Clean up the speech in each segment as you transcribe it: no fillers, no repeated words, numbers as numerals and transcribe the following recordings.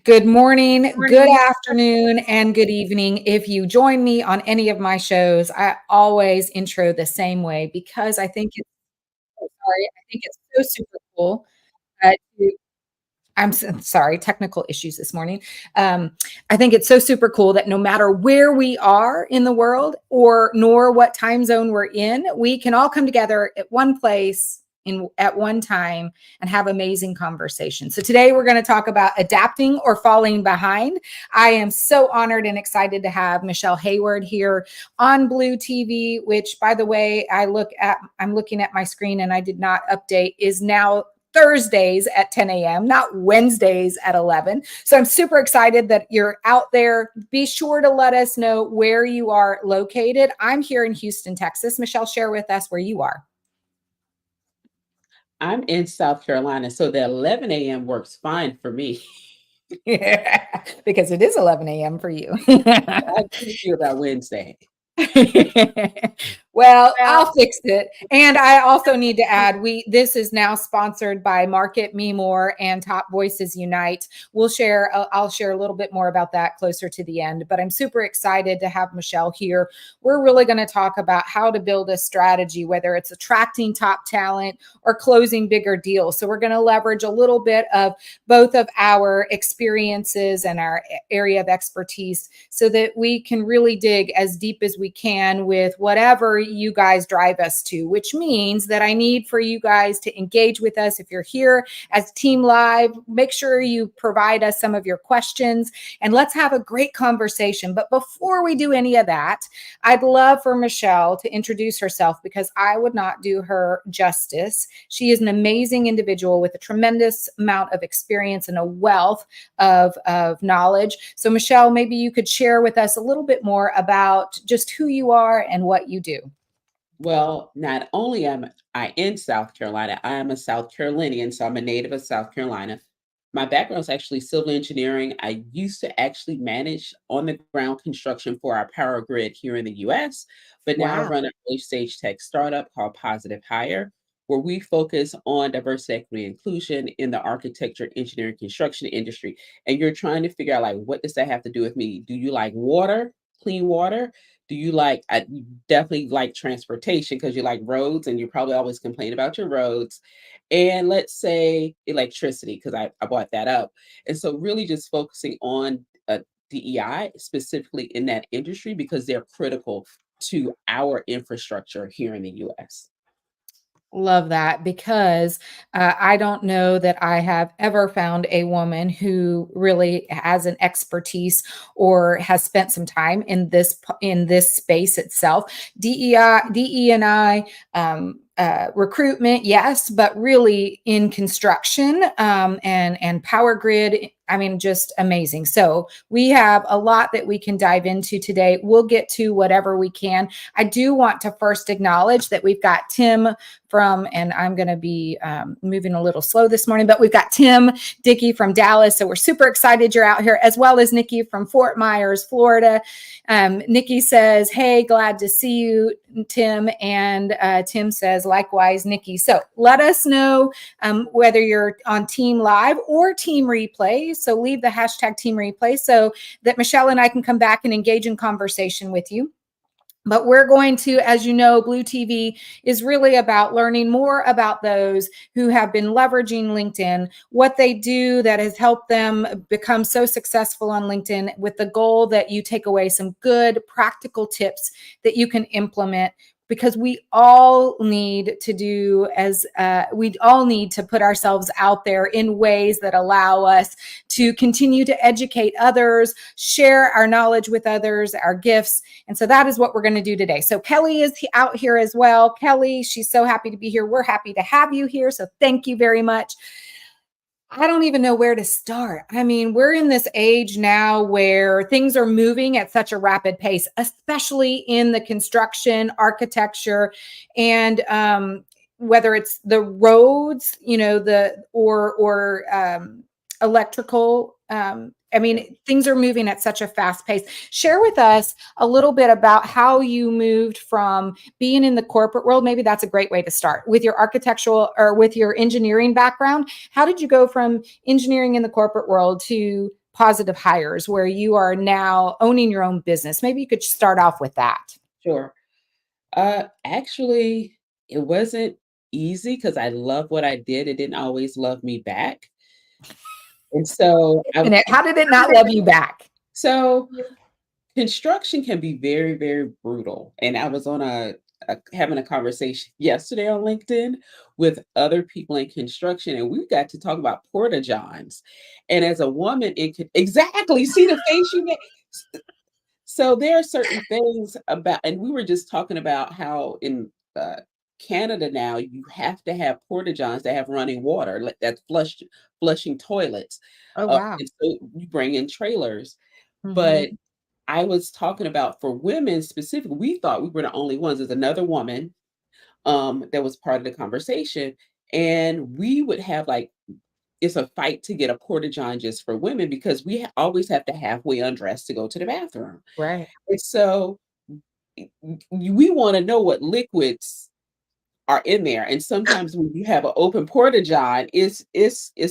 Good morning, good afternoon, and good evening. If you join me on any of my shows, I always intro the same way because I think it's so super cool. I'm so sorry, technical issues this morning. I think it's so super cool that no matter where we are in the world or nor what time zone we're in, we can all come together at one place at one time and have amazing conversations. So today we're going to talk about adapting or falling behind. I am so honored and excited to have Michele Heyward here on Blue TV, which, by the way, I'm looking at my screen and I did not update, is now Thursdays at 10 a.m., not Wednesdays at 11. So I'm super excited that you're out there. Be sure to let us know where you are located. I'm here in Houston, Texas. Michele, share with us where you are. I'm in South Carolina, so the 11 a.m. works fine for me. Because it is 11 a.m. for you. I agree with you about Wednesday. Well, I'll fix it. And I also need to add, this is now sponsored by Market Me More and Top Voices Unite. I'll share a little bit more about that closer to the end, but I'm super excited to have Michele here. We're really going to talk about how to build a strategy, whether it's attracting top talent or closing bigger deals. So we're going to leverage a little bit of both of our experiences and our area of expertise so that we can really dig as deep as we can with whatever you guys drive us to, which means that I need for you guys to engage with us. If you're here as Team Live, make sure you provide us some of your questions and let's have a great conversation. But before we do any of that, I'd love for Michele to introduce herself because I would not do her justice. She is an amazing individual with a tremendous amount of experience and a wealth of knowledge. So Michele, maybe you could share with us a little bit more about just who you are and what you do. Well, not only am I in South Carolina, I am a South Carolinian, so I'm a native of South Carolina. My background is actually civil engineering. I used to actually manage on the ground construction for our power grid here in the US, but now I Wow. run an early stage tech startup called PositiveHire, where we focus on diversity, equity, and inclusion in the architecture, engineering, construction industry. And you're trying to figure out, like, what does that have to do with me? Do you like water, clean water? Do you like, you definitely like transportation because you like roads and you probably always complain about your roads. And let's say electricity, because I brought that up. And so really just focusing on DEI specifically in that industry because they're critical to our infrastructure here in the US. Love that because I don't know that I have ever found a woman who really has an expertise or has spent some time in this space itself. DE&I, recruitment, yes, but really in construction and power grid. I mean, just amazing. So we have a lot that we can dive into today. We'll get to whatever we can. I do want to first acknowledge that we've got Tim and I'm going to be moving a little slow this morning, but we've got Tim Dickey from Dallas. So we're super excited you're out here, as well as Nikki from Fort Myers, Florida. Nikki says, hey, glad to see you, Tim. And Tim says, likewise, Nikki. So let us know whether you're on Team Live or Team Replay. So leave the hashtag Team Replay so that Michele and I can come back and engage in conversation with you. But we're going to, as you know, Blue TV is really about learning more about those who have been leveraging LinkedIn, what they do that has helped them become so successful on LinkedIn, with the goal that you take away some good practical tips that you can implement, because we all need to put ourselves out there in ways that allow us to continue to educate others, share our knowledge with others, our gifts. And so that is what we're going to do today. So Kelly is out here as well. Kelly, she's so happy to be here. We're happy to have you here. So thank you very much. I don't even know where to start. I mean, we're in this age now where things are moving at such a rapid pace, especially in the construction, architecture, and whether it's the roads, or electrical. I mean, things are moving at such a fast pace. Share with us a little bit about how you moved from being in the corporate world. Maybe that's a great way to start with your architectural or with your engineering background. How did you go from engineering in the corporate world to Positive Hires, where you are now owning your own business? Maybe you could start off with that. Sure. Actually, it wasn't easy because I love what I did. It didn't always love me back. And so And how did it not love you back? so construction can be very, very brutal. And I was on having a conversation yesterday on LinkedIn with other people in construction, and we got to talk about porta johns. And as a woman exactly, see the face you made. So there are certain things about, and we were just talking about how in Canada now you have to have porta johns that have running water, like that's flushing toilets. Oh, wow. And so you bring in trailers, but Mhm. I was talking about for women specifically, we thought we were the only ones. There's another woman that was part of the conversation, and we would have like it's a fight to get a porta john just for women because we always have to halfway undress to go to the bathroom. Right. And so we want to know what liquids are in there. And sometimes when you have an open porta john, it's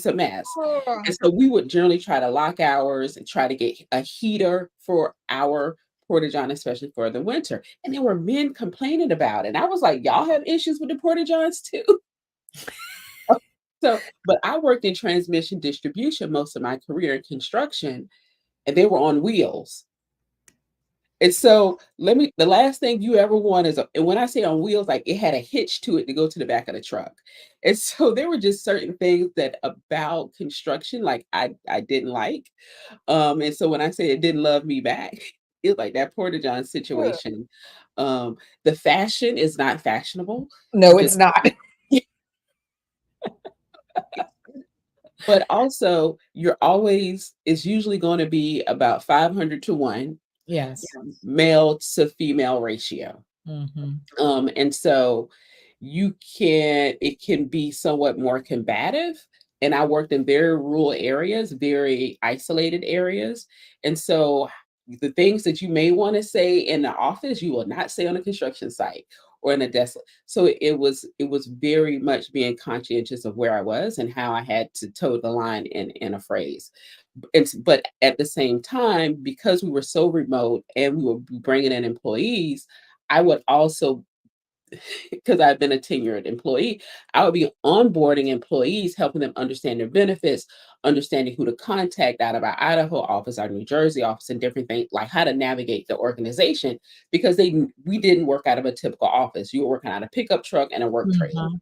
a mess. Oh. And so we would generally try to lock hours and try to get a heater for our porta john, especially for the winter. And there were men complaining about it. And I was like, y'all have issues with the porta johns too. So, but I worked in transmission distribution most of my career in construction, and they were on wheels. And so the last thing you ever want is and when I say on wheels, like it had a hitch to it to go to the back of the truck. And so there were just certain things that about construction, like I didn't like. And so when I say it didn't love me back, it was like that Porta John situation. The fashion is not fashionable. No, it's Just not. but also it's usually going to be about 500 to 1 Yes. male to female ratio. Mhm. And so it can be somewhat more combative. And I worked in very rural areas, very isolated areas. And so the things that you may want to say in the office, you will not say on a construction site or in a desk. So it was very much being conscientious of where I was and how I had to toe the line in a phrase. But at the same time, because we were so remote and we were bringing in employees, I would also, because I've been a tenured employee, I would be onboarding employees, helping them understand their benefits, understanding who to contact out of our Idaho office, our New Jersey office, and different things like how to navigate the organization because we didn't work out of a typical office. You were working out a pickup truck and a work trailer. Mhm.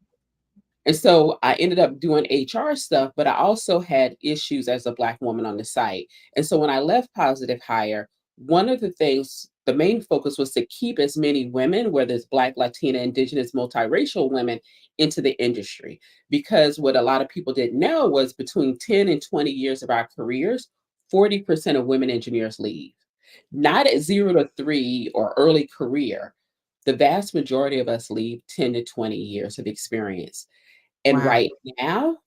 And so I ended up doing HR stuff, but I also had issues as a Black woman on the site. And so when I left Positive Hire, one of the things, the main focus was to keep as many women, whether it's Black, Latina, Indigenous, multiracial women, into the industry. Because what a lot of people didn't know was between 10 and 20 years of our careers, 40% of women engineers leave. Not at 0 to 3 or early career. The vast majority of us leave 10 to 20 years of experience. And Wow. right now,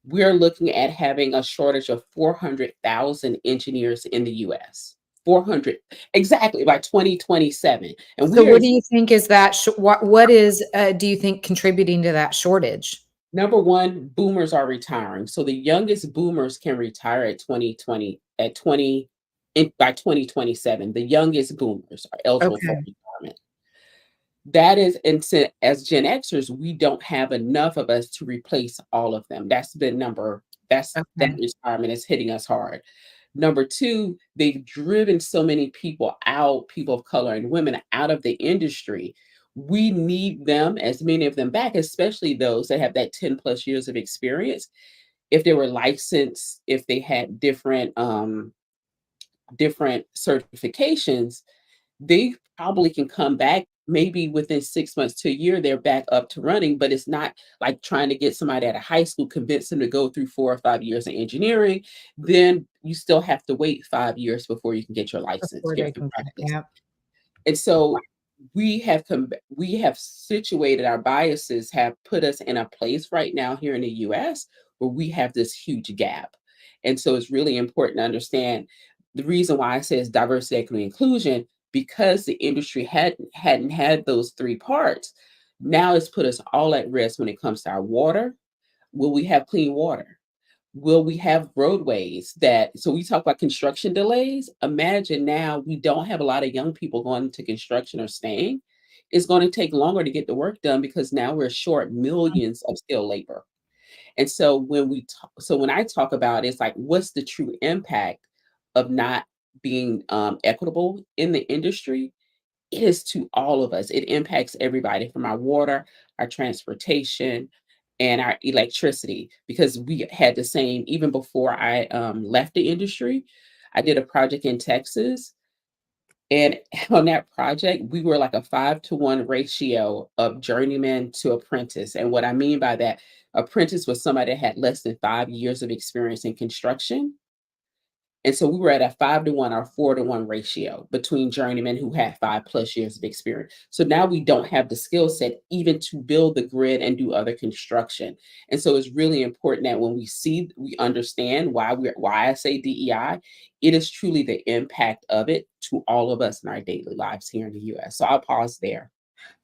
we're looking at having a shortage of 400,000 engineers in the US. 400 exactly by 2027. And So we are what do you think is that what is do you think contributing to that shortage? number one, boomers are retiring. So the youngest boomers can retire at 2020 at 20 by 2027. The youngest boomers are eligible for Okay. retirement. That is, and as Gen Xers, we don't have enough of us to replace all of them. That Okay. retirement is hitting us hard. Number two, they've driven so many people out, people of color and women out of the industry. We need them, as many of them back, especially those that have that 10 plus years of experience. If they were licensed, if they had different certifications, they probably can come back maybe within 6 months to a year, they're back up to running, but it's not like trying to get somebody out of high school, convince them to go through 4 or 5 years of engineering. Then you still have to wait 5 years before you can get your license, Before get they your can practice. yeah. And so we have situated our biases, have put us in a place right now here in the US where we have this huge gap. And so it's really important to understand the reason why I say it's diversity, equity, inclusion, because the industry hadn't had those three parts. Now it's put us all at risk when it comes to our water. Will we have clean water? Will we have roadways that, so we talk about construction delays. Imagine now we don't have a lot of young people going into construction or staying. It's going to take longer to get the work done because now we're short millions of skilled labor. And so when I talk about it, it's like, what's the true impact of not being equitable in the industry? It is to all of us. It impacts everybody from our water, our transportation, and our electricity because we had the same even before I left the industry. I did a project in Texas, and on that project, we were like a 5-to-1 ratio of journeyman to apprentice. And what I mean by that, apprentice was somebody that had less than 5 years of experience in construction, and so we were at a 5-to-1 or 4-to-1 ratio between journeymen who had 5+ years of experience. So now we don't have the skill set even to build the grid and do other construction. And so it's really important that when we understand why I say DEI, it is truly the impact of it to all of us in our daily lives here in the US. So I'll pause there.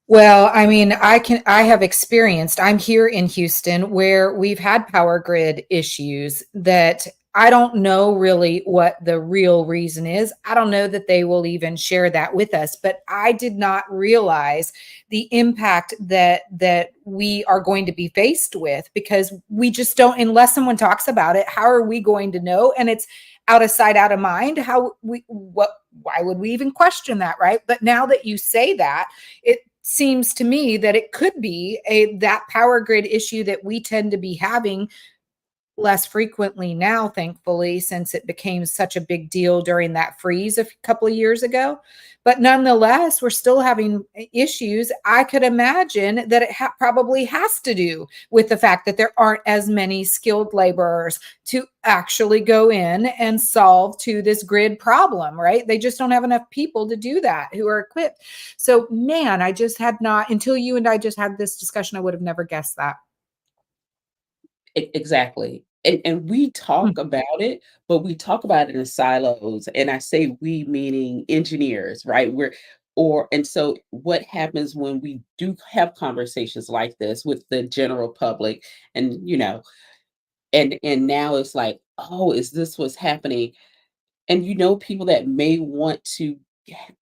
Well, I mean, I have experienced, I'm here in Houston where we've had power grid issues that I don't know really what the real reason is. I don't know that they will even share that with us, but I did not realize the impact that we are going to be faced with because we just don't, unless someone talks about it, how are we going to know? And it's out of sight, out of mind. Why would we even question that, right? But now that you say that, it seems to me that it could be that power grid issue that we tend to be having less frequently now, thankfully, since it became such a big deal during that freeze a couple of years ago. But nonetheless, we're still having issues. I could imagine that it probably has to do with the fact that there aren't as many skilled laborers to actually go in and solve to this grid problem, right? They just don't have enough people to do that who are equipped. So, man, I just had not, until you and I just had this discussion, I would have never guessed that. Exactly. And we Hmm. talk about it, but we talk about it in silos. And I say we meaning engineers, right? And so what happens when we do have conversations like this with the general public and and now it's like, oh, is this what's happening? And people that may want to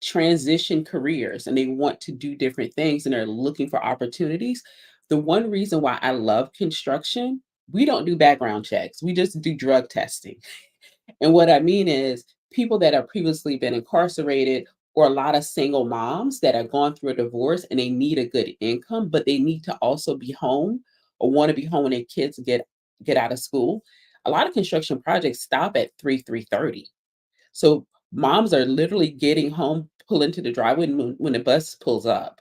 transition careers and they want to do different things and they're looking for opportunities. The one reason why I love construction, we don't do background checks. We just do drug testing. And what I mean is people that have previously been incarcerated or a lot of single moms that have gone through a divorce and they need a good income, but they need to also be home or want to be home when their kids get out of school. A lot of construction projects stop at 3:30. So moms are literally getting home, pull into the driveway when the bus pulls up,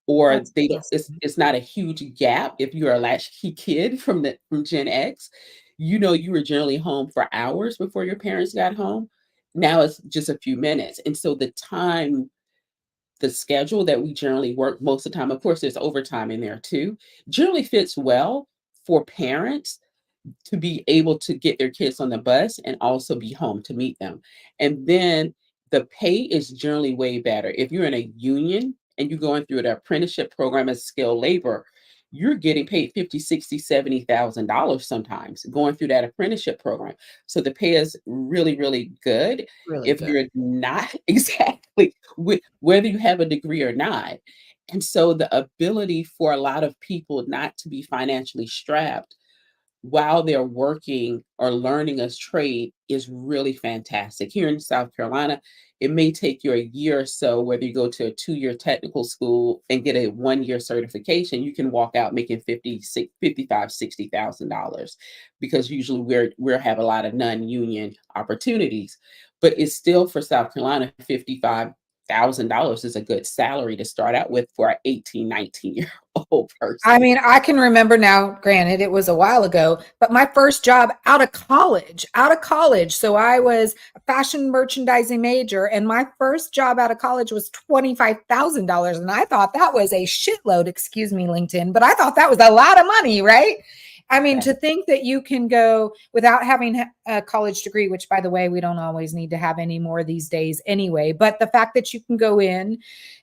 or That's they don't. interesting. It's not a huge gap if you're a latchkey kid from Gen X. You were generally home for hours before your parents got home. Now it's just a few minutes, and so the schedule that we generally work most of the time. Of course, there's overtime in there too. Generally fits well for parents to be able to get their kids on the bus and also be home to meet them. And then the pay is generally way better. If you're in a union and you're going through the apprenticeship program as skilled labor, you're getting paid 50, 60, $70,000 sometimes going through that apprenticeship program. So the pay is really, really good Really if good. you're not exactly whether you have a degree or not. And so the ability for a lot of people not to be financially strapped while they're working or learning a trade is really fantastic. Here in South Carolina, it may take you a year or so, whether you go to a 2-year technical school and get a 1-year certification, you can walk out making 55, $60,000 because usually we have a lot of non-union opportunities. But it's still for South Carolina, $55,000 is a good salary to start out with for an 18, 19-year-old I person. mean, I can remember now, granted, it was a while ago, but my first job out of college. So I was a fashion merchandising major, and my first job out of college was $25,000. And I thought that was a shitload, excuse me, LinkedIn, but I thought that was a lot of money, right? I mean, to think that you can go without having a college degree, which by the way, we don't always need to have any more these days anyway, but the fact that you can go in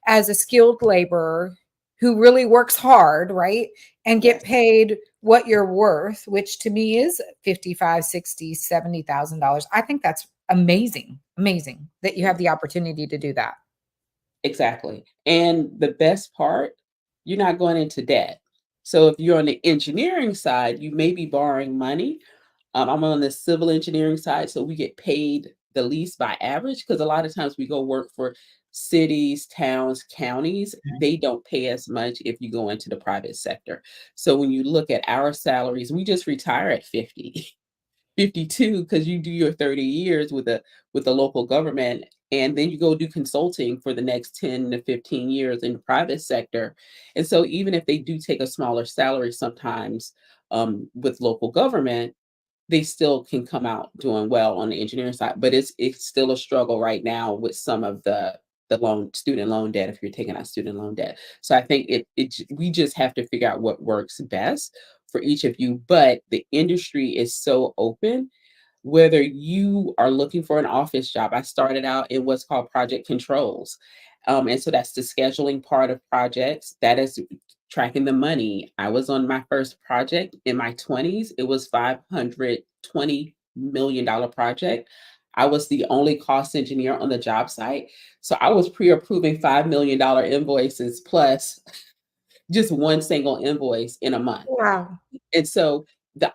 as a skilled laborer who really works hard, right? and get Yes, paid what you're worth, which to me is 55, 60, $70,000. I think that's amazing. Amazing that you have the opportunity to do that. exactly. And the best part, you're not going into debt. So if you're on the engineering side, you may be borrowing money. I'm on the civil engineering side, so we get paid the least by average because a lot of times we go work for cities, towns, counties. They don't pay as much if you go into the private sector. So when you look at our salaries, we just retire at 50. 52 because you do your 30 years with the local government, and then you go do consulting for the next 10 to 15 years in the private sector. And so even if they do take a smaller salary sometimes, with local government, they still can come out doing well on the engineering side, but it's still a struggle right now with some of the loan student loan debt if you're taking out student loan debt. So I think we just have to figure out what works best for each of you. But the industry is so open, whether you are looking for an office job. I started out in what's called project controls. And so that's the scheduling part of projects. That is tracking the money. I was on my first project in my 20s. It was $520 million project. I was the only cost engineer on the job site. So I was pre-approving $5 million invoices plus just one single invoice in a month. Wow. And so the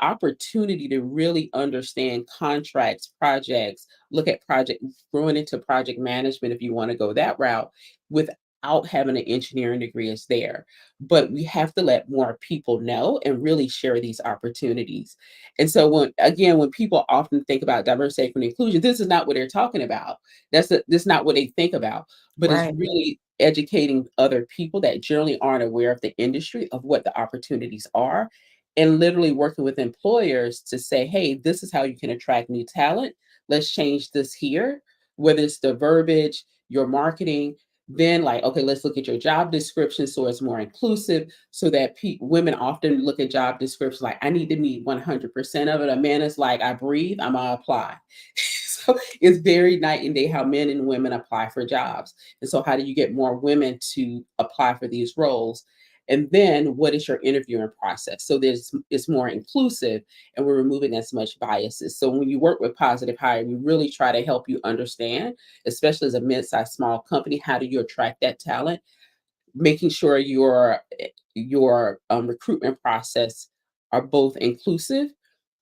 opportunity to really understand contracts, projects, look at project growing into project management if you want to go that route without having an engineering degree is there. But we have to let more people know and really share these opportunities. And so when people often think about diversity, equity, and inclusion, this is not what they're talking about. This is not what they think about. But it's Right. really educating other people that generally aren't aware of the industry of what the opportunities are, and literally working with employers to say, hey, this is how you can attract new talent. Let's change this here, whether it's the verbiage, your marketing. Then, like, okay, let's look at your job description so it's more inclusive, so that women often look at job descriptions like, I need to meet 100% of it. A man is like, I breathe, I'm gonna apply. So it's very night and day how men and women apply for jobs. And so, how do you get more women to apply for these roles? And then what is your interviewing process? So it's more inclusive, and we're removing as much biases. So when you work with Positive Hire, we really try to help you understand, especially as a mid-sized small company, how do you attract that talent, making sure your recruitment process are both inclusive.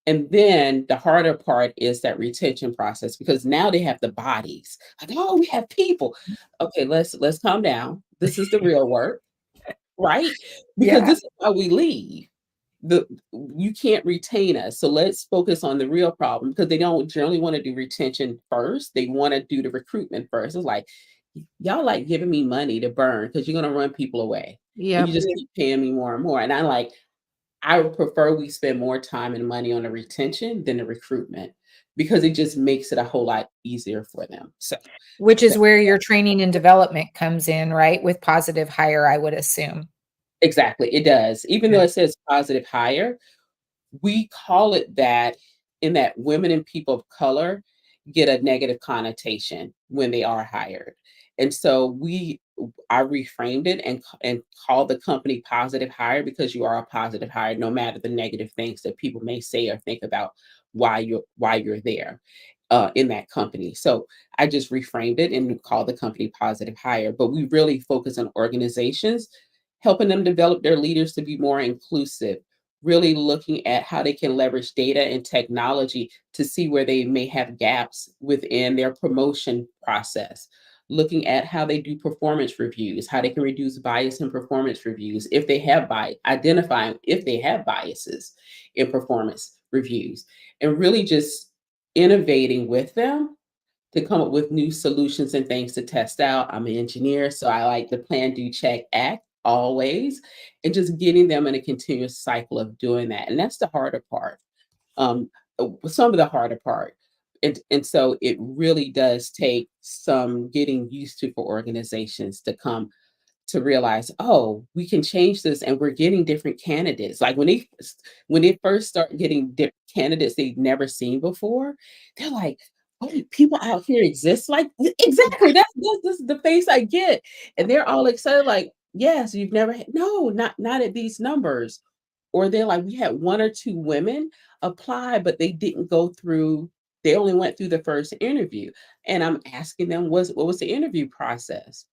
And then the harder part is that retention process, because now they have the bodies. Like, oh, we have people. Okay, let's calm down. This is the real work. Right? Because Yeah. this is how we leave. The You can't retain us. So let's focus on the real problem, because they don't generally want to do retention first. They want to do the recruitment first. It's like, y'all like giving me money to burn because you're gonna run people away. And you Yep. just keep paying me more and more. And I would prefer we spend more time and money on the retention than the recruitment, because it just makes it a whole lot easier for them. Which is So where your training and development comes in, right? With Positive Hire, I would assume. exactly, it does. Even though Okay. it says positive hire, we call it that in that women and people of color get a negative connotation when they are hired. And so I reframed it and called the company Positive Hire, because you are a positive hire no matter the negative things that people may say or think about why you're there in that company. So I just reframed it and called the company Positive Hire. But we really focus on organizations, helping them develop their leaders to be more inclusive, really looking at how they can leverage data and technology to see where they may have gaps within their promotion process, looking at how they do performance reviews, how they can reduce bias in performance reviews, if they have bias, identifying if they have biases in performance reviews, and really just innovating with them to come up with new solutions and things to test out. I'm an engineer, so I like to plan, do, check, act always, and just getting them in a continuous cycle of doing that. And that's the harder part. Some of the harder part. And so it really does take some getting used to for organizations to come to realize, oh, we can change this, and we're getting different candidates. Like when they first start getting candidates they've never seen before, they're like, oh, people out here exist like exactly. That's the face I get, and they're all excited like. Yes, you've never had, no, not at these numbers. Or they're like, we had one or two women apply, but they didn't go through, they only went through the first interview. And I'm asking them, what was the interview process?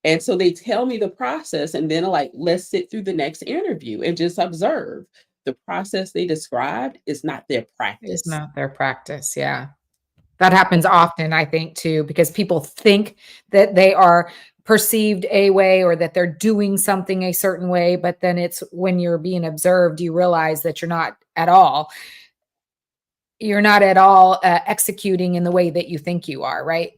And so they tell me the process, and then like, let's sit through the next interview and just observe. The process they described is not their Is practice. not their practice. Yeah. That happens often, I think, too, because people think that they are perceived a way or that they're doing something a certain way, but then it's when you're being observed, you realize that you're not at all executing in the way that you think you are, right?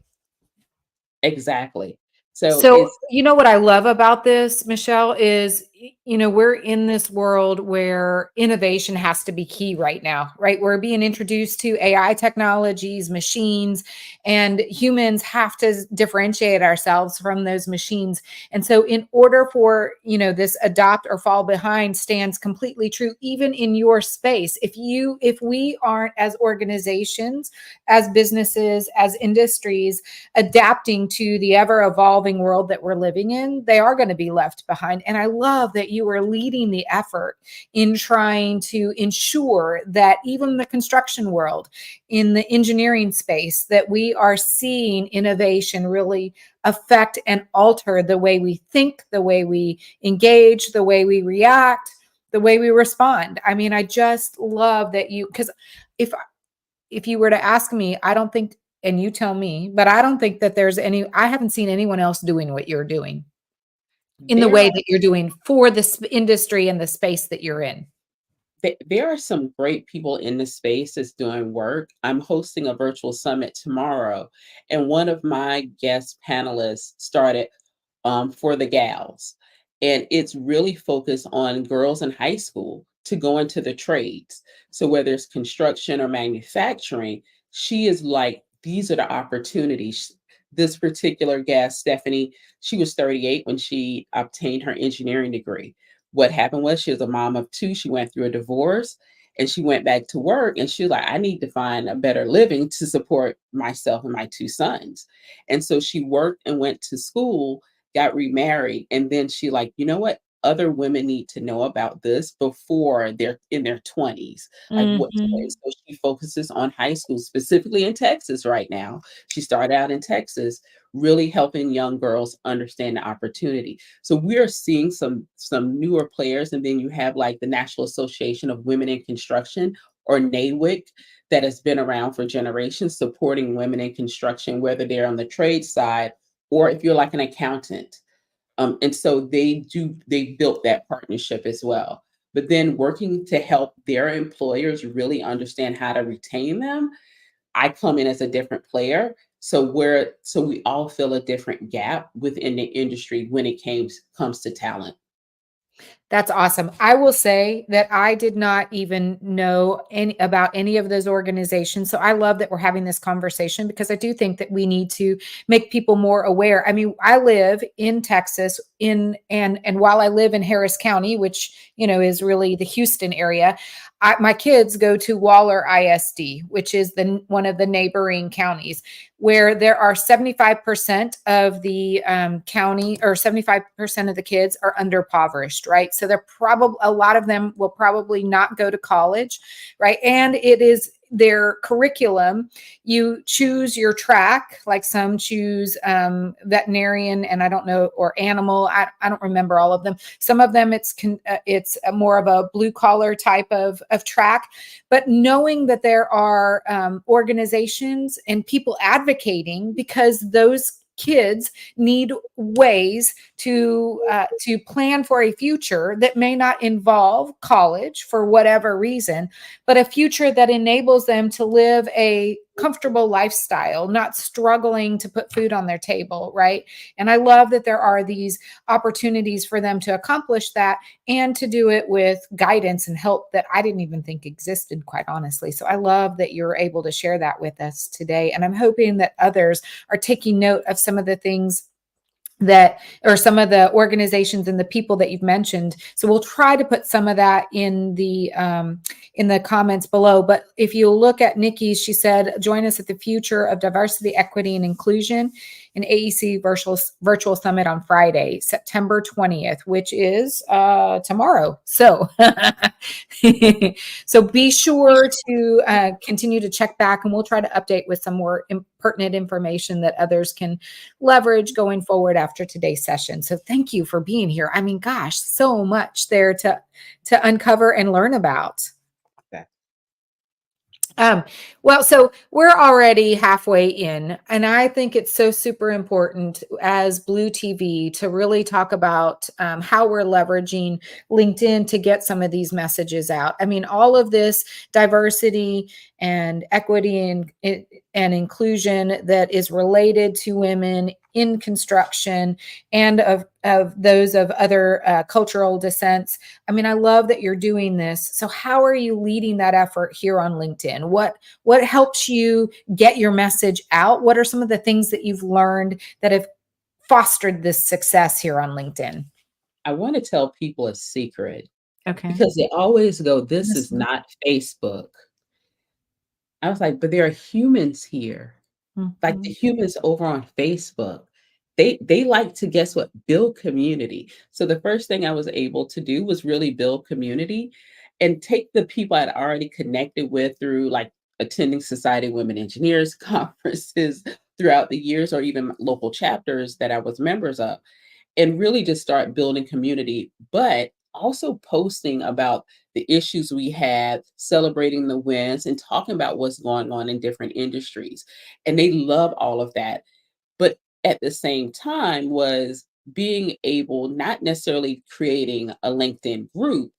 Exactly. So So, it's you know what I love about this, Michelle, is we're in this world where innovation has to be key right now, right? We're being introduced to AI technologies, machines, and humans have to differentiate ourselves from those machines. And so, in order for, this adopt or fall behind stands completely true, even in your space. If we aren't, as organizations, as businesses, as industries, adapting to the ever evolving world that we're living in, they are going to be left behind. And I love that you are leading the effort in trying to ensure that even the construction world, in the engineering space, that we are seeing innovation really affect and alter the way we think, the way we engage, the way we react, the way we respond. I mean, I just love that because if if you were to ask me, I don't think, and you tell me, but I don't think that I haven't seen anyone else doing what you're doing in the there way that you're doing for this industry and the space that you're in. there are some great people in the space that's doing work. I'm hosting a virtual summit tomorrow, and one of my guest panelists started for the gals. And it's really focused on girls in high school to go into the trades. So whether it's construction or manufacturing, she is like, these are the opportunities. This particular gal, Stephanie, she was 38 when she obtained her engineering degree. What happened was she was a mom of two. She went through a divorce and she went back to work, and she was like, I need to find a better living to support myself and my two sons. And so she worked and went to school, got remarried, and then she like, you know what? Other women need to know about this before they're in their 20s. Like what to do. Mhm. So she focuses on high school, specifically in Texas right now. She started out in Texas, really helping young girls understand the opportunity. So we're seeing some newer players, and then you have like the National Association of Women in Construction, or NAWIC, that has been around for generations, supporting women in construction, whether they're on the trade side or if you're like an accountant. And so they built that partnership as well. But then working to help their employers really understand how to retain them, I come in as a different player. So we all fill a different gap within the industry when it comes to talent. That's awesome. I will say that I did not even know about any of those organizations. So I love that we're having this conversation because I do think that we need to make people more aware. I mean, I live in Texas and while I live in Harris County, which, is really the Houston area, my kids go to Waller ISD, which is one of the neighboring counties, where there are 75% of the county, or 75% of the kids are underpoverished, right? So a lot of them will probably not go to college, right? And it is their curriculum. You choose your track, like some choose veterinarian, and I don't know, or animal. I don't remember all of them. Some of them it's more of a blue collar type of track. But knowing that there are organizations and people advocating because those kids need ways to plan for a future that may not involve college for whatever reason, but a future that enables them to live a comfortable lifestyle, not struggling to put food on their table, right? And I love that there are these opportunities for them to accomplish that and to do it with guidance and help that I didn't even think existed, quite honestly. So I love that you're able to share that with us today. And I'm hoping that others are taking note of some of the things that, or some of the organizations and the people that you've mentioned. So we'll try to put some of that in the comments below. But if you look at Nikki's, she said, join us at the future of diversity, equity, and inclusion. an AEC virtual summit on Friday, September 20th, which is tomorrow. So, so be sure to continue to check back, and we'll try to update with some more pertinent information that others can leverage going forward after today's session. So thank you for being here. I mean, gosh, so much there to uncover and learn about. Well, so we're already halfway in, and I think it's so super important as Blue TV to really talk about how we're leveraging LinkedIn to get some of these messages out. I mean, all of this diversity and equity and inclusion that is related to women in construction and of those of other cultural descents. I mean, I love that you're doing this. So how are you leading that effort here on LinkedIn? What helps you get your message out? What are some of the things that you've learned that have fostered this success here on LinkedIn? I want to tell people a secret Okay. because they always go, this is not Facebook. I was like, but there are humans here. Like the humans over on Facebook, they like to, guess what, build community. So the first thing I was able to do was really build community and take the people I'd already connected with through like attending Society of Women Engineers conferences throughout the years, or even local chapters that I was members of, and really just start building community, but also posting about the issues we had, celebrating the wins, and talking about what's going on in different industries. And they love all of that. But at the same time, was being able, not necessarily creating a LinkedIn group,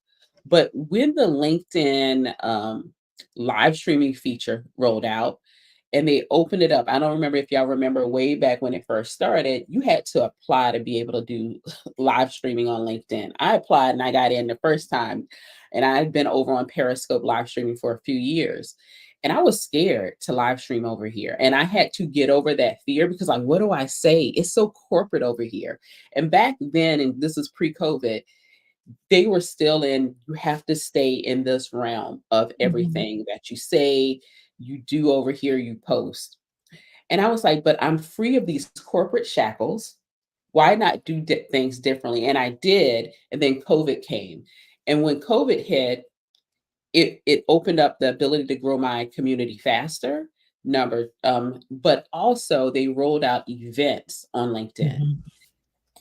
but when the LinkedIn live streaming feature rolled out, and they opened it up. I don't remember if y'all remember way back when it first started, you had to apply to be able to do live streaming on LinkedIn. I applied and I got in the first time, and I'd been over on Periscope live streaming for a few years. And I was scared to live stream over here. And I had to get over that fear because, like, what do I say? It's so corporate over here. And back then, and this is pre-COVID, they were still in, you have to stay in this realm of everything that you say, you do over here, you post. And I was like, but I'm free of these corporate shackles. Why not do things differently? And I did. And then COVID came. And when COVID hit, it opened up the ability to grow my community faster. But also they rolled out events on LinkedIn.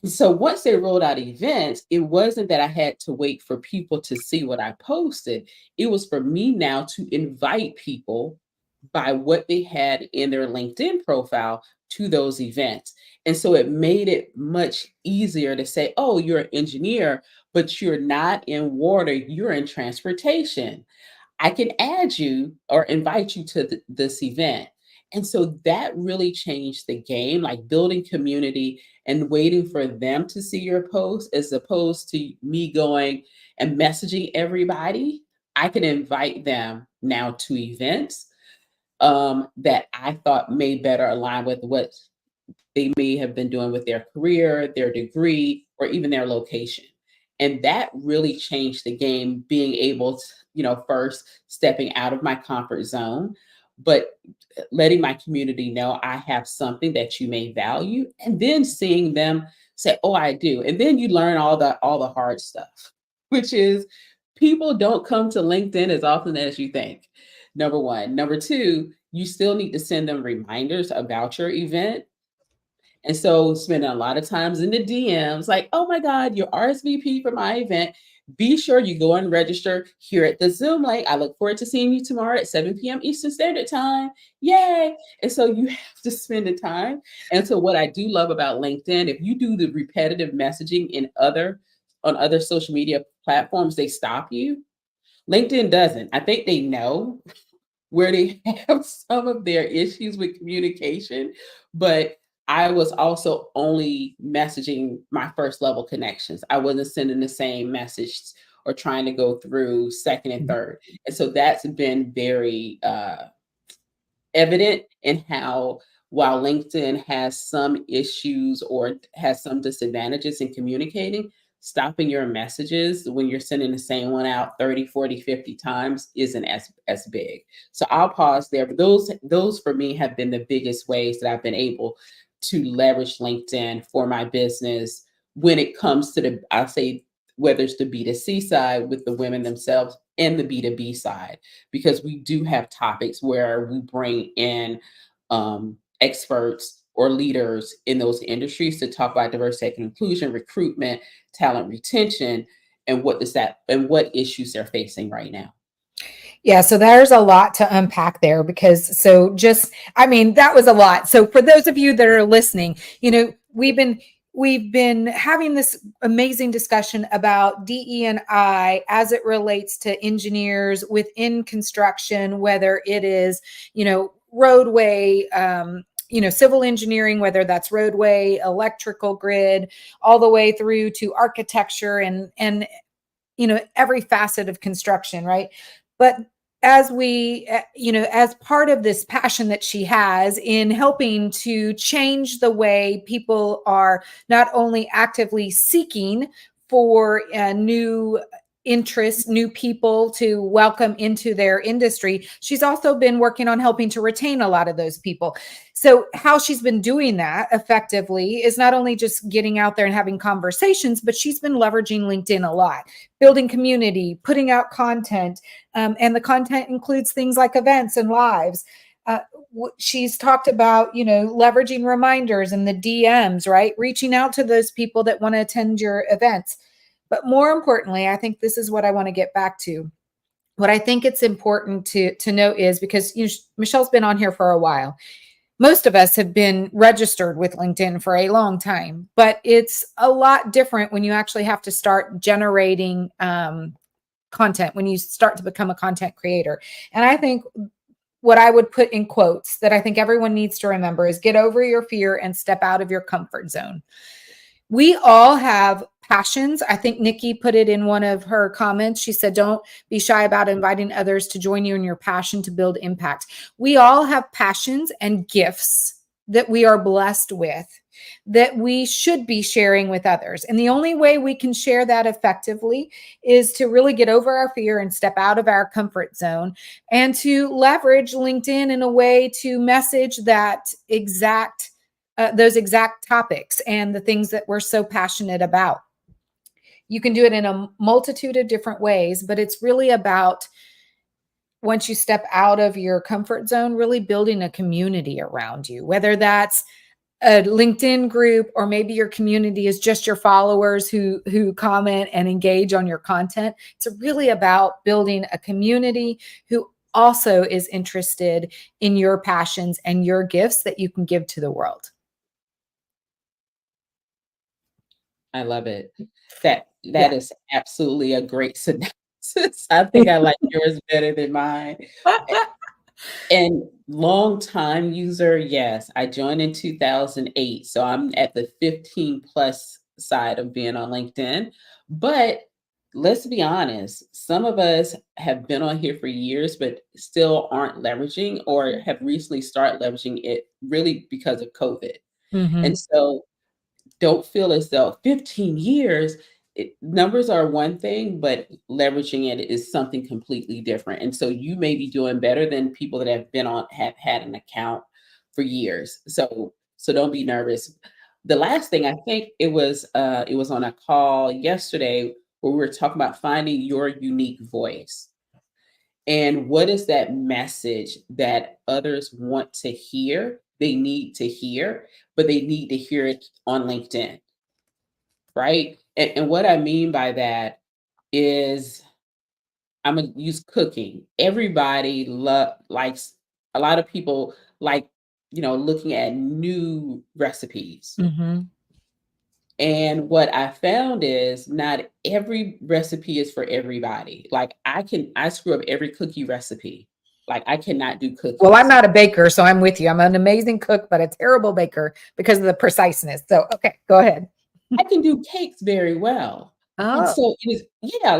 So once they rolled out events, it wasn't that I had to wait for people to see what I posted. It was for me now to invite people by what they had in their LinkedIn profile to those events. And so it made it much easier to say, oh, you're an engineer, but you're not in water, you're in transportation. I can add you or invite you to this event. And so that really changed the game, like building community and waiting for them to see your post as opposed to me going and messaging everybody. I can invite them now to events that I thought may better align with what they may have been doing with their career, their degree, or even their location. And that really changed the game, being able to, first stepping out of my comfort zone, but letting my community know I have something that you may value, and then seeing them say, "Oh, I do." And then you learn all the hard stuff, which is people don't come to LinkedIn as often as you think. Number one. Number two, you still need to send them reminders about your event. And so spending a lot of times in the DMs, like, oh my God, you're RSVP for my event. Be sure you go and register here at the Zoom link. I look forward to seeing you tomorrow at 7 p.m. Eastern Standard Time. Yay. And so you have to spend the time. And so what I do love about LinkedIn, if you do the repetitive messaging on other social media platforms, they stop you. LinkedIn doesn't. I think they know where they have some of their issues with communication, but I was also only messaging my first level connections. I wasn't sending the same message or trying to go through second and third. And so that's been very evident in how, while LinkedIn has some issues or has some disadvantages in communicating, stopping your messages when you're sending the same one out 30, 40, 50 times isn't as big. So I'll pause there. But those for me have been the biggest ways that I've been able to leverage LinkedIn for my business when it comes to the, I'll say, whether it's the B2C side with the women themselves and the B2B side, because we do have topics where we bring in experts or leaders in those industries to talk about diversity and inclusion, recruitment, talent retention, and what issues they're facing right now. Yeah, so there's a lot to unpack there because I mean, that was a lot. So for those of you that are listening, we've been having this amazing discussion about DE&I as it relates to engineers within construction, whether it is, roadway, civil engineering, whether that's roadway, electrical grid, all the way through to architecture and every facet of construction, right? But as as part of this passion that she has in helping to change the way people are not only actively seeking for new interests, new people to welcome into their industry, she's also been working on helping to retain a lot of those people. So how she's been doing that effectively is not only just getting out there and having conversations, but she's been leveraging LinkedIn a lot, building community, putting out content, and the content includes things like events and lives. She's talked about, leveraging reminders and the DMs, right? Reaching out to those people that want to attend your events. But more importantly, I think this is what I want to get back to. What I think it's important to note is, because Michelle's been on here for a while. Most of us have been registered with LinkedIn for a long time, but it's a lot different when you actually have to start generating content, when you start to become a content creator. And I think what I would put in quotes that I think everyone needs to remember is get over your fear and step out of your comfort zone. We all have passions. I think Nikki put it in one of her comments. She said, don't be shy about inviting others to join you in your passion to build impact. We all have passions and gifts that we are blessed with that we should be sharing with others. And the only way we can share that effectively is to really get over our fear and step out of our comfort zone and to leverage LinkedIn in a way to message those exact topics and the things that we're so passionate about. You can do it in a multitude of different ways, but it's really about, once you step out of your comfort zone, really building a community around you, whether that's a LinkedIn group or maybe your community is just your followers who comment and engage on your content. It's really about building a community who also is interested in your passions and your gifts that you can give to the world. I love it. That is absolutely a great synopsis. I think I like yours better than mine. And long time user, yes, I joined in 2008, so I'm at the 15 plus side of being on LinkedIn. But let's be honest, some of us have been on here for years, but still aren't leveraging or have recently started leveraging it really because of COVID. And so don't feel as though 15 years, numbers are one thing, but leveraging it is something completely different. And so you may be doing better than people that have had an account for years. So don't be nervous. The last thing, I think it was on a call yesterday where we were talking about finding your unique voice. And what is that message that others want to hear? They need to hear, but they need to hear it on LinkedIn, right? And what I mean by that is, I'm gonna use cooking. Everybody likes, a lot of people like, looking at new recipes. And what I found is not every recipe is for everybody. Like I screw up every cookie recipe. Like I cannot do cookies. Well, I'm not a baker, so I'm with you. I'm an amazing cook, but a terrible baker because of the preciseness. So, okay, go ahead. I can do cakes very well. And Oh, so it is, yeah,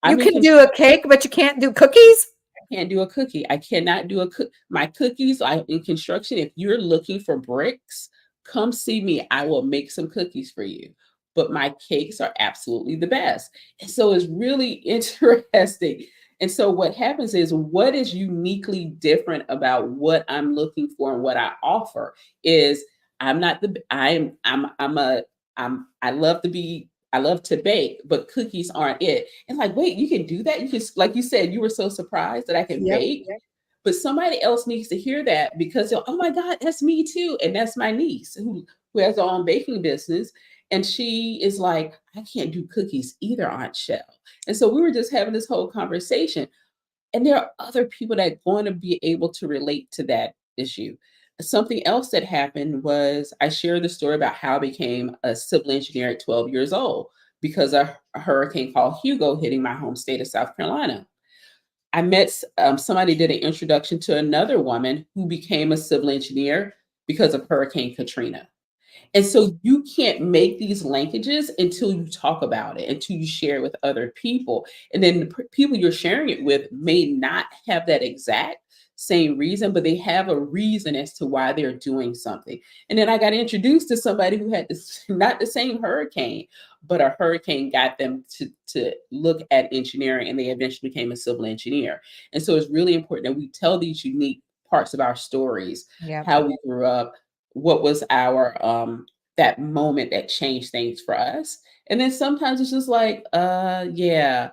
you can do a cake, but you can't do cookies? I can't do a cookie. I cannot do my cookies. In construction, if you're looking for bricks, come see me. I will make some cookies for you. But my cakes are absolutely the best. And so it's really interesting. And so what happens is, what is uniquely different about what I'm looking for and what I offer is I'm not the I'm a I love to be I love to bake, but cookies aren't it. And like, wait, you can do that? You can, like you said, you were so surprised that I can Yep. bake. But somebody else needs to hear that because they'll, oh my God, that's me too. And that's my niece who has her own baking business. And she is like, I can't do cookies either, Aunt Shell. And so we were just having this whole conversation. And there are other people that are going to be able to relate to that issue. Something else that happened was I shared the story about how I became a civil engineer at 12 years old because of a hurricane called Hugo hitting my home state of South Carolina. I met somebody did an introduction to another woman who became a civil engineer because of Hurricane Katrina. And so you can't make these linkages until you talk about it, until you share it with other people. And then the people you're sharing it with may not have that exact same reason, but they have a reason as to why they're doing something. And then I got introduced to somebody who had this, not the same hurricane, but a hurricane got them to look at engineering, and they eventually became a civil engineer. And so it's really important that we tell these unique parts of our stories, Yep. how we grew up, what was our that moment that changed things for us. And then sometimes it's just like, yeah,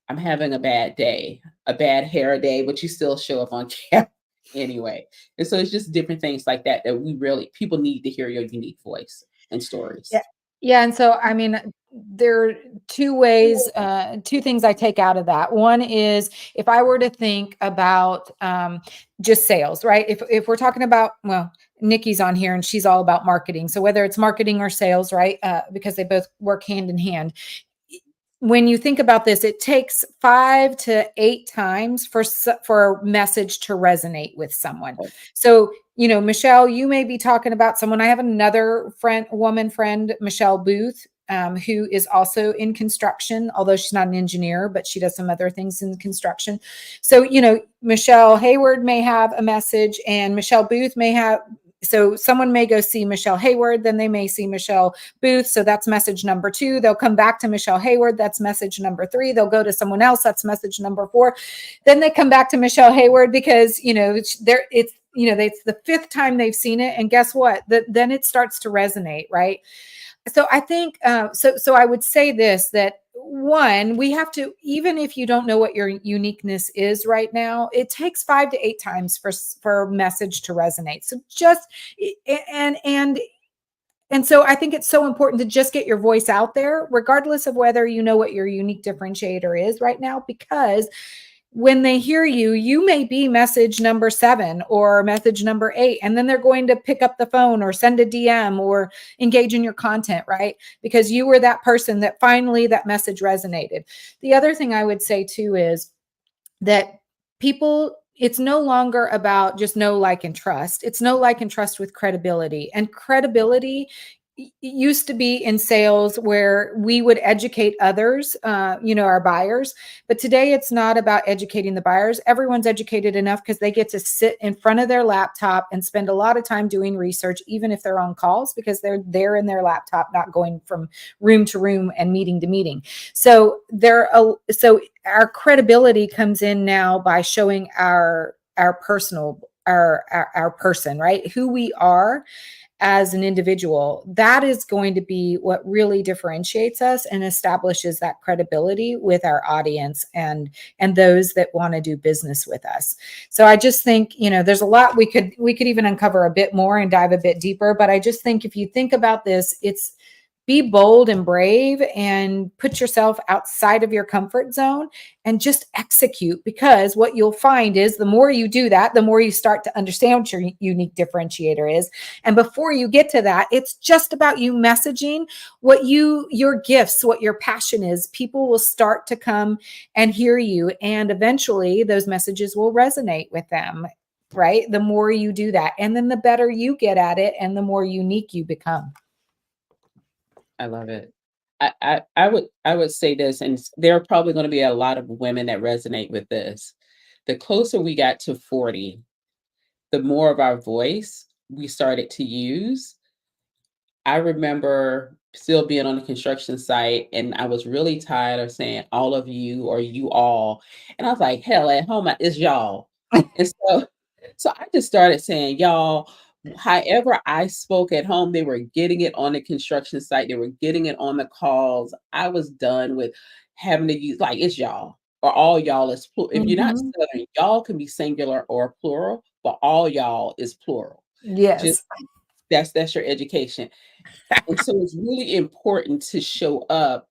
I'm having a bad day, a bad hair day, but you still show up on camera anyway. And so it's just different things like that that we really people need to hear your unique voice and Yeah. stories. Yeah. And so, I mean, there are two ways, two things I take out of that. One is if I were to think about just sales, right? If we're talking about, well, Nikki's on here and she's all about marketing. So whether it's marketing or sales, right? Because they both work hand in hand. When you think about this, it takes 5 to 8 times for a message to resonate with someone. So, Michelle, you may be talking about someone. I have another woman friend, Michelle Booth, who is also in construction, although she's not an engineer, but she does some other things in construction. So, Michele Heyward may have a message, and Michelle Booth may have. So someone may go see Michele Heyward, then they may see Michelle Booth. So that's message number 2. They'll come back to Michele Heyward. That's message number 3. They'll go to someone else. That's message number 4. Then they come back to Michele Heyward because, it's the 5th time they've seen it. And guess what? Then it starts to resonate, right? So I think, so I would say this, that one, we have to, even if you don't know what your uniqueness is right now, it takes 5 to 8 times for a message to resonate. So just, and so I think it's so important to just get your voice out there, regardless of whether you know what your unique differentiator is right now, because when they hear you, you may be message number 7 or message number 8, and then they're going to pick up the phone or send a DM or engage in your content, right? Because you were that person that finally that message resonated. The other thing I would say too is that it's no longer about just know, like, and trust. It's know, like, and trust with credibility. And credibility used to be in sales where we would educate others, our buyers. But today it's not about educating the buyers. Everyone's educated enough because they get to sit in front of their laptop and spend a lot of time doing research, even if they're on calls, because they're there in their laptop, not going from room to room and meeting to meeting. So our credibility comes in now by showing our personal, our person, right? Who we are as an individual. That is going to be what really differentiates us and establishes that credibility with our audience and those that want to do business with us. So I just think, there's a lot we could even uncover a bit more and dive a bit deeper. But I just think if you think about this, it's be bold and brave and put yourself outside of your comfort zone and just execute, because what you'll find is the more you do that, the more you start to understand what your unique differentiator is. And before you get to that, it's just about you messaging what your gifts, what your passion is. People will start to come and hear you, and eventually those messages will resonate with them, right? The more you do that, and then the better you get at it and the more unique you become. I love it. I would say this, and there are probably going to be a lot of women that resonate with this. The closer we got to 40, the more of our voice we started to use. I remember still being on the construction site, and I was really tired of saying all of you or you all. And I was like, hell, at home it's y'all. And so I just started saying y'all, however I spoke at home, they were getting it on the construction site. They were getting it on the calls. I was done with having to use like it's y'all or all y'all is plural. If you're not Mhm. Southern, y'all can be singular or plural, but all y'all is plural. Just Yes. that's your education. And so it's really important to show up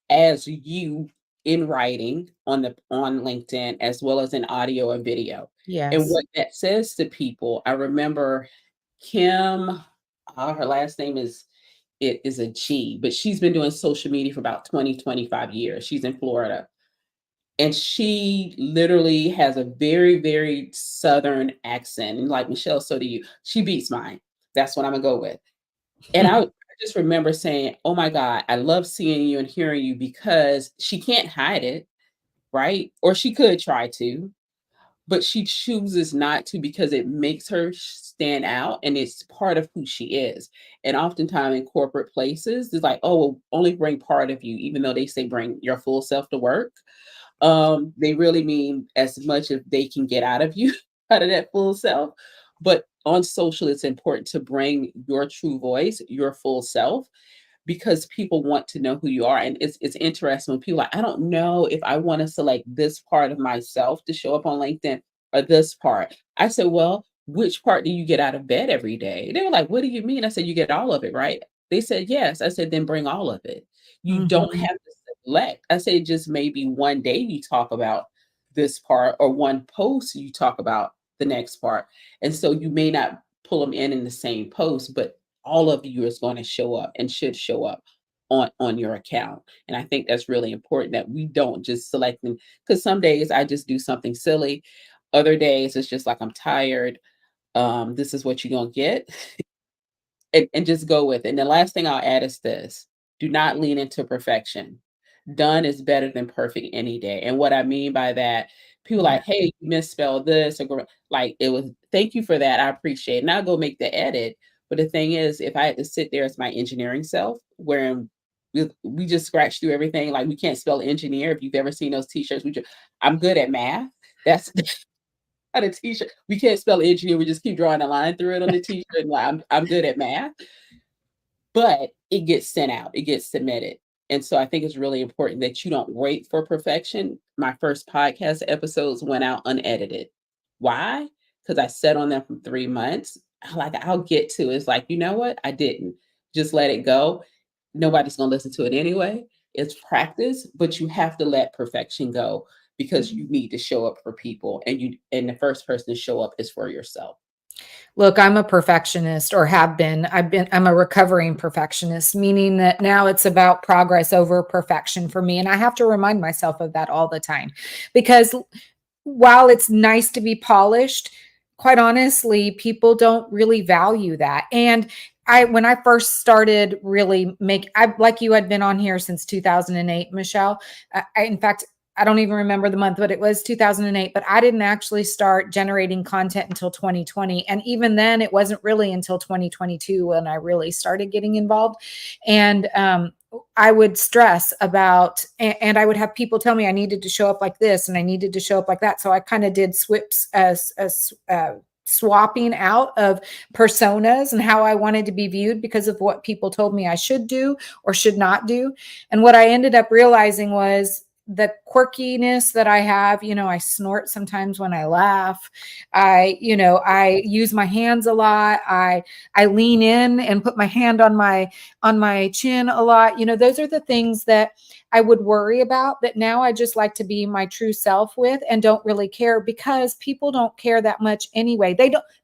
as you in writing on LinkedIn as well as in audio and video. And Yes. what that says to people, I remember Kim, her last name is a G, but she's been doing social media for about 25 years. She's in Florida. And she literally has a very, very Southern accent. And like Michelle, so do you. She beats mine. That's what I'm gonna go with. And I just remember saying, "Oh my God, I love seeing you and hearing you," because she can't hide it, right? Or she could try to, but she chooses not to because it makes her stand out and it's part of who she is. And oftentimes in corporate places, it's like, "Oh, well, only bring part of you," even though they say bring your full self to work. They really mean as much as they can get out of you, out of that full self. But on social, it's important to bring your true voice, your full self, because people want to know who you are. And it's interesting when people are like, I don't know if I want to select this part of myself to show up on LinkedIn or this part. I said, well, which part do you get out of bed every day? They were like, what do you mean? I said, you get all of it, right? They said, yes. I said, then bring all of it. You don't Mhm. have to select. I said, just maybe one day you talk about this part or one post you talk about the next part. And so you may not pull them in the same post, but all of you is going to show up and should show up on your account. And I think that's really important that we don't just select them, because some days I just do something silly. Other days it's just like I'm tired. This is what you're gonna get. And just go with it. And the last thing I'll add is this: do not lean into perfection. Done is better than perfect any day. And what I mean by that, people Yeah. like, hey, you misspelled this, or like it was, thank you for that. I appreciate it. And I'll go make the edit. But the thing is, if I had to sit there as my engineering self, where we just scratch through everything, like we can't spell engineer. If you've ever seen those t-shirts, I'm good at math. That's not a t-shirt. We can't spell engineer. We just keep drawing a line through it on the t-shirt. And like, I'm good at math, but it gets sent out, it gets submitted. And so I think it's really important that you don't wait for perfection. My first podcast episodes went out unedited. Why? Because I sat on them for 3 months. Like I'll get to it. It's like, you know what? I didn't. Just let it go. Nobody's gonna listen to it anyway. It's practice, but you have to let perfection go because you need to show up for people, and the first person to show up is for yourself. Look, I'm a perfectionist or have been. I'm a recovering perfectionist, meaning that now it's about progress over perfection for me. And I have to remind myself of that all the time because while it's nice to be polished, quite honestly, people don't really value that. And when I first started really like you had been on here since 2008, Michelle. In fact, I don't even remember the month, but it was 2008. But I didn't actually start generating content until 2020. And even then, it wasn't really until 2022 when I really started getting involved. And I would stress about, and I would have people tell me I needed to show up like this and I needed to show up like that. So I kind of did swapping out of personas and how I wanted to be viewed because of what people told me I should do or should not do. And what I ended up realizing was the quirkiness that I have. I snort sometimes when I laugh. I use my hands a lot. I lean in and put my hand on my chin a lot. Those are the things that I would worry about that now I just like to be my true self with and don't really care because people don't care that much anyway.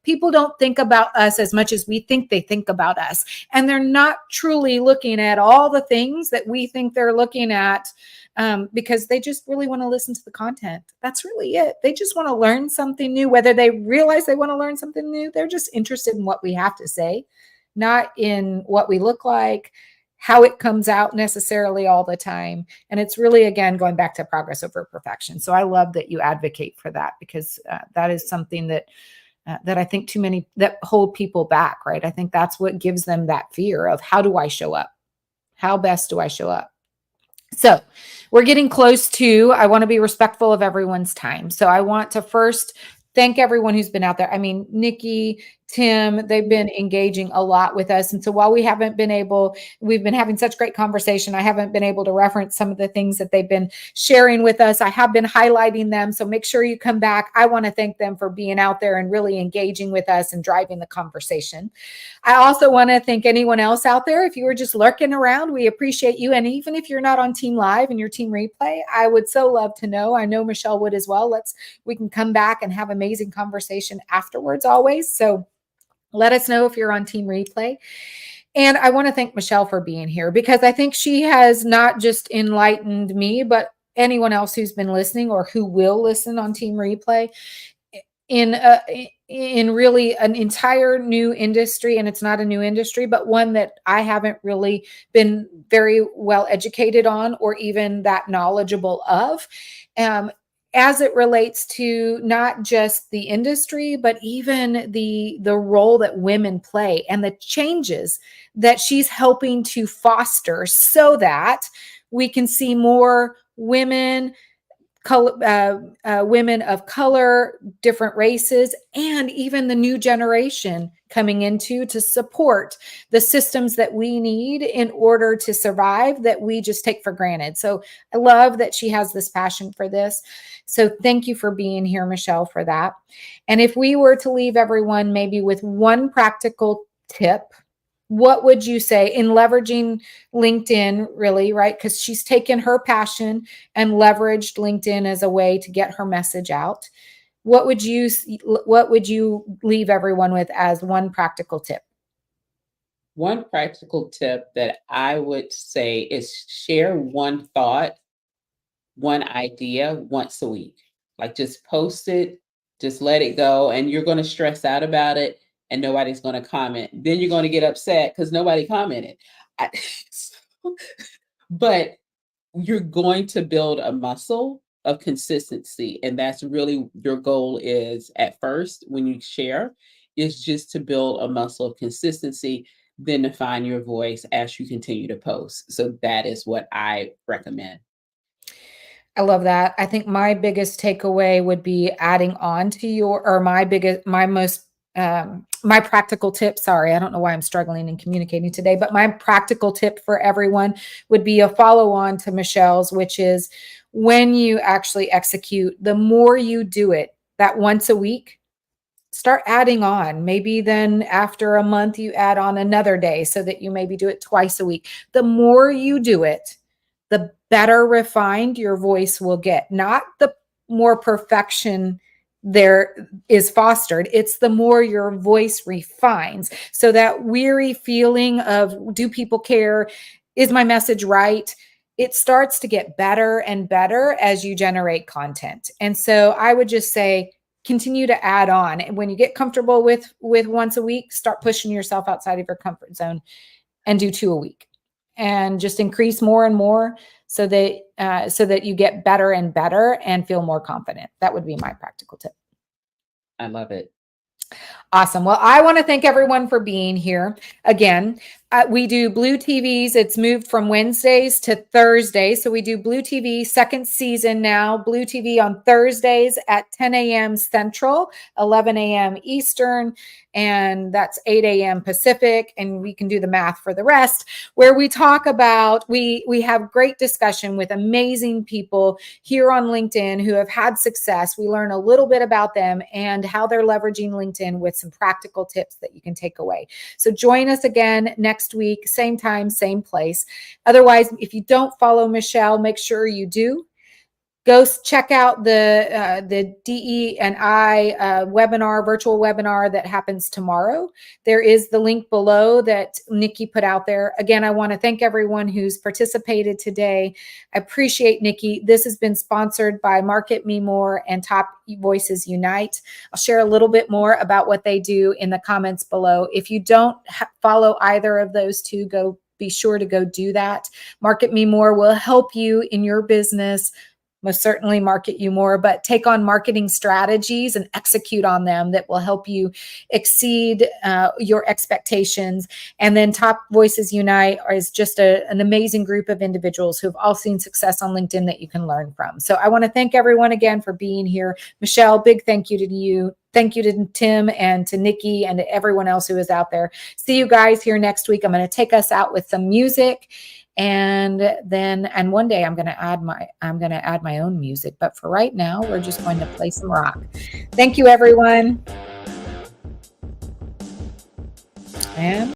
People don't think about us as much as we think they think about us. And they're not truly looking at all the things that we think they're looking at because they just really want to listen to the content. That's really it. They just want to learn something new, whether they realize they want to learn something new. They're just interested in what we have to say, not in what we look like, how it comes out necessarily all the time. And it's really, again, going back to progress over perfection. So I love that you advocate for that because that is something that I think too many that hold people back, right? I think that's what gives them that fear of how do I show up? How best do I show up? So we're getting close to, I want to be respectful of everyone's time. So I want to first thank everyone who's been out there. I mean, Nikki, Tim, they've been engaging a lot with us. And so while we've been having such great conversation, I haven't been able to reference some of the things that they've been sharing with us. I have been highlighting them. So make sure you come back. I want to thank them for being out there and really engaging with us and driving the conversation. I also want to thank anyone else out there. If you were just lurking around, we appreciate you. And even if you're not on Team Live and your Team Replay, I would so love to know. I know Michele would as well. We can come back and have amazing conversation afterwards always. So let us know if you're on Team Replay. And I want to thank Michele for being here, because I think she has not just enlightened me, but anyone else who's been listening or who will listen on Team Replay in really an entire new industry. And it's not a new industry, but one that I haven't really been very well educated on or even that knowledgeable of. As it relates to not just the industry, but even the role that women play and the changes that she's helping to foster, so that we can see more women, women of color, different races, and even the new generation coming into to support the systems that we need in order to survive, that we just take for granted. So I love that she has this passion for this. So thank you for being here, Michele, for that. And if we were to leave everyone maybe with one practical tip, what would you say in leveraging LinkedIn, really, right? Because she's taken her passion and leveraged LinkedIn as a way to get her message out. What would you leave everyone with as one practical tip? One practical tip that I would say is share one thought, one idea once a week. Like, just post it, just let it go, and you're going to stress out about it and nobody's going to comment. Then you're going to get upset because nobody commented. I, but you're going to build a muscle of consistency. And that's really your goal is at first when you share, is just to build a muscle of consistency, then to find your voice as you continue to post. So that is what I recommend. I love that. I think my biggest takeaway would be adding on to my practical tip. Sorry, I don't know why I'm struggling in communicating today, but my practical tip for everyone would be a follow on to Michele's, which is when you actually execute, the more you do it, that once a week, start adding on. Maybe then after a month, you add on another day so that you maybe do it twice a week. The more you do it, the better refined your voice will get. Not the more perfection there is fostered. It's the more your voice refines. So that weary feeling of, do people care? Is my message right? It starts to get better and better as you generate content. And so I would just say, continue to add on. And when you get comfortable with once a week, start pushing yourself outside of your comfort zone and do 2 a week, and just increase more and more so that you get better and better and feel more confident. That would be my practical tip. I love it. Awesome. Well, I want to thank everyone for being here. Again, we do Blue TVs. It's moved from Wednesdays to Thursdays. So we do Blue TV second season now. Blue TV on Thursdays at 10 a.m. Central, 11 a.m. Eastern, and that's 8 a.m. Pacific. And we can do the math for the rest, where we talk about, we have great discussion with amazing people here on LinkedIn who have had success. We learn a little bit about them and how they're leveraging LinkedIn with some practical tips that you can take away. So join us again next week, same time, same place. Otherwise, if you don't follow Michele, make sure you do. Go check out the D-E&I webinar, virtual webinar that happens tomorrow. There is the link below that Nikki put out there. Again, I want to thank everyone who's participated today. I appreciate Nikki. This has been sponsored by Market Me More and Top Voices Unite. I'll share a little bit more about what they do in the comments below. If you don't follow either of those two, be sure to go do that. Market Me More will help you in your business, most certainly market you more, but take on marketing strategies and execute on them that will help you exceed your expectations. And then Top Voices Unite is just an amazing group of individuals who've all seen success on LinkedIn that you can learn from. So I want to thank everyone again for being here. Michele, big thank you to you. thank you to Tim and to Nikki and to everyone else who is out there. See you guys here next week. I'm going to take us out with some music, and one day I'm going to add my own music. But for right now, we're just going to play some rock. Thank you, everyone. And